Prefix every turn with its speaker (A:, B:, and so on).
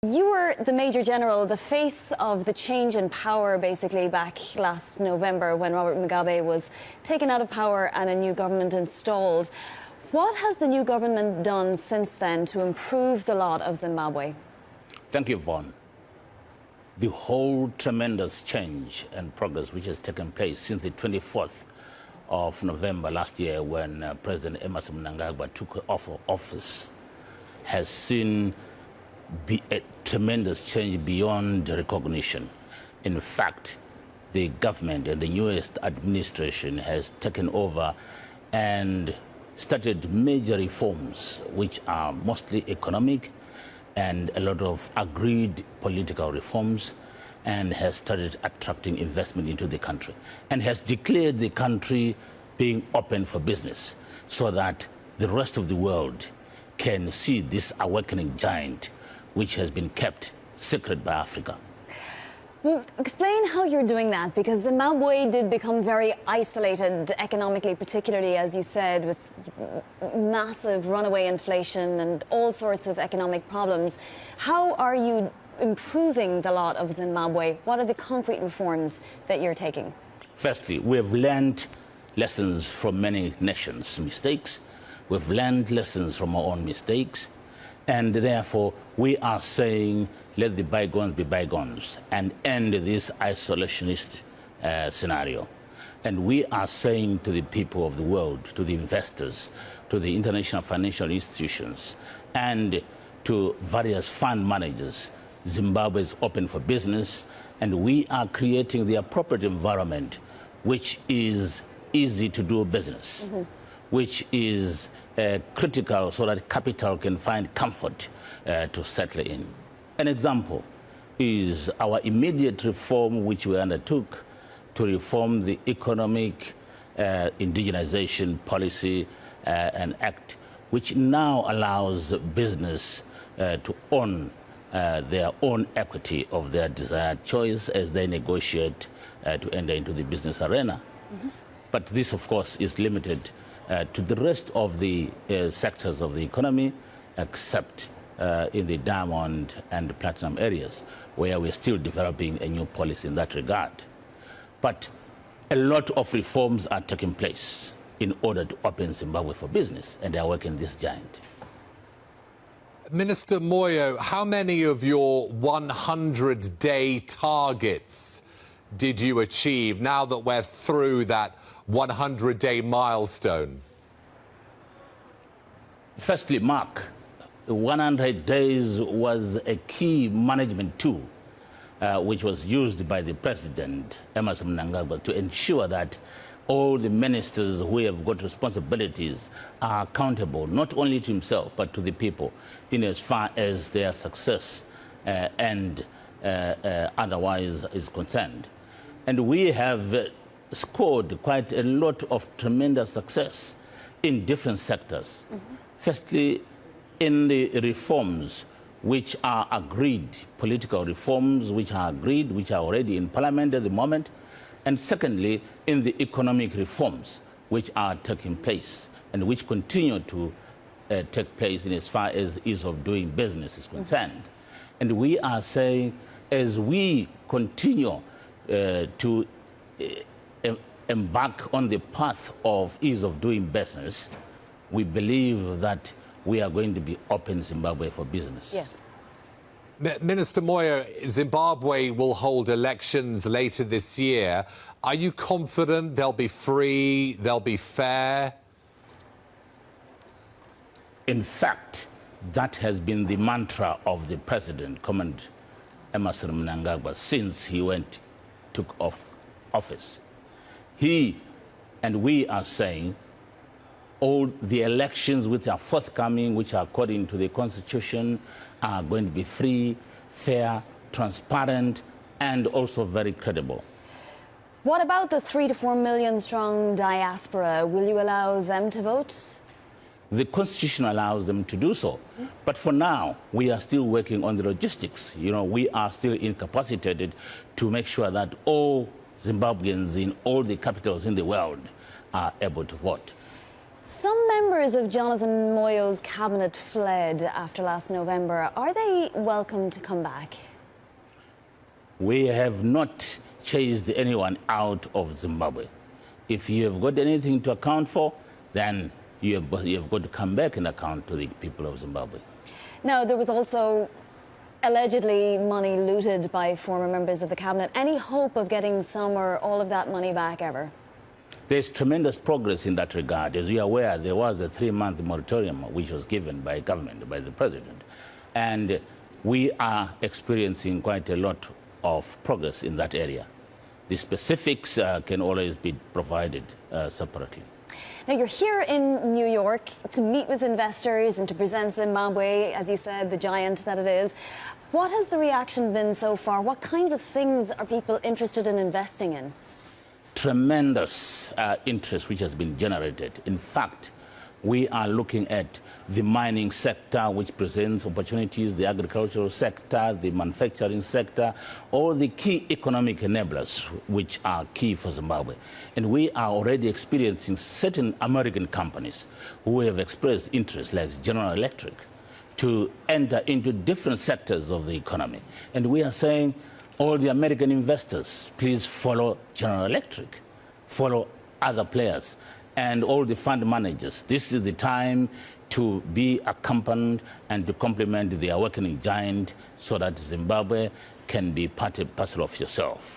A: You were the Major General, the face of the change in power, basically, back last November when Robert Mugabe was taken out of power and a new government installed. What has the new government done since then to improve the lot of Zimbabwe?
B: Thank you, Vaughn. The whole tremendous change and progress which has taken place since the 24th of November last year when President Emmerson Mnangagwa took office has seen a tremendous change beyond recognition. In fact, the government and the newest administration has taken over and started major reforms which are mostly economic and a lot of agreed political reforms, and has started attracting investment into the country and has declared the country being open for business so that the rest of the world can see this awakening giant which has been kept secret by Africa.
A: Well, explain how you're doing that, because Zimbabwe did become very isolated economically, particularly, as you said, with massive runaway inflation and all sorts of economic problems. How are you improving the lot of Zimbabwe? What are the concrete reforms that you're taking?
B: Firstly, we have learned lessons from many nations' mistakes. We've learned lessons from our own mistakes. And therefore, we are saying, let the bygones be bygones and end this isolationist scenario. And we are saying to the people of the world, to the investors, to the international financial institutions, and to various fund managers, Zimbabwe is open for business, and we are creating the appropriate environment which is easy to do business. Which is critical so that capital can find comfort to settle in. An example is our immediate reform which we undertook to reform the economic indigenization policy and act, which now allows business to own their own equity of their desired choice as they negotiate to enter into the business arena. But this, of course, is limited to the rest of the sectors of the economy, except in the diamond and platinum areas, where we're still developing a new policy in that regard. But a lot of reforms are taking place in order to open Zimbabwe for business, and they are working this giant.
C: Minister Moyo, how many of your 100-day targets did you achieve now that we're through that 100-day milestone?
B: Firstly, Mark, 100 days was a key management tool which was used by the President, Emmerson Mnangagwa, to ensure that all the ministers who have got responsibilities are accountable, not only to himself, but to the people, in as far as their success and otherwise is concerned. And we have scored quite a lot of tremendous success in different sectors. Firstly, in the reforms which are agreed, political reforms which are agreed, which are already in Parliament at the moment. And secondly, in the economic reforms which are taking place and which continue to take place in as far as ease of doing business is concerned. And we are saying, as we continue to embark on the path of ease of doing business, we believe that we are going to be open Zimbabwe for business.
A: Yes.
C: Minister Moyo, Zimbabwe will hold elections later this year. Are you confident they'll be free, they'll be fair?
B: In fact, that has been the mantra of the President, Comrade Emmerson Mnangagwa, since he took office. He and we are saying all the elections which are forthcoming, which are according to the Constitution, are going to be free, fair, transparent, and also very credible.
A: What about the 3 to 4 million strong diaspora? Will you allow them to vote?
B: The Constitution allows them to do so. But for now, we are still working on the logistics. You know, we are still incapacitated to make sure that all Zimbabweans in all the capitals in the world are able to vote.
A: Some members of Jonathan Moyo's cabinet fled after last November. Are they welcome to come back?
B: We have not chased anyone out of Zimbabwe. If you have got anything to account for, then you have got to come back and account to the people of Zimbabwe.
A: Now, there was also allegedly money looted by former members of the cabinet. Any hope of getting some or all of that money back ever?
B: There's tremendous progress in that regard. As you're aware, there was a 3-month moratorium which was given by government, by the president. And we are experiencing quite a lot of progress in that area. The specifics can always be provided separately.
A: Now, you're here in New York to meet with investors and to present Zimbabwe, as you said, the giant that it is. What has the reaction been so far? What kinds of things are people interested in investing in?
B: Tremendous interest which has been generated. In fact, we are looking at the mining sector, which presents opportunities, the agricultural sector, the manufacturing sector, all the key economic enablers which are key for Zimbabwe. And we are already experiencing certain American companies who have expressed interest, like General Electric, to enter into different sectors of the economy. And we are saying, all the American investors, please follow General Electric, follow other players, and all the fund managers. This is the time to be accompanied and to complement the awakening giant so that Zimbabwe can be part and parcel of yourself.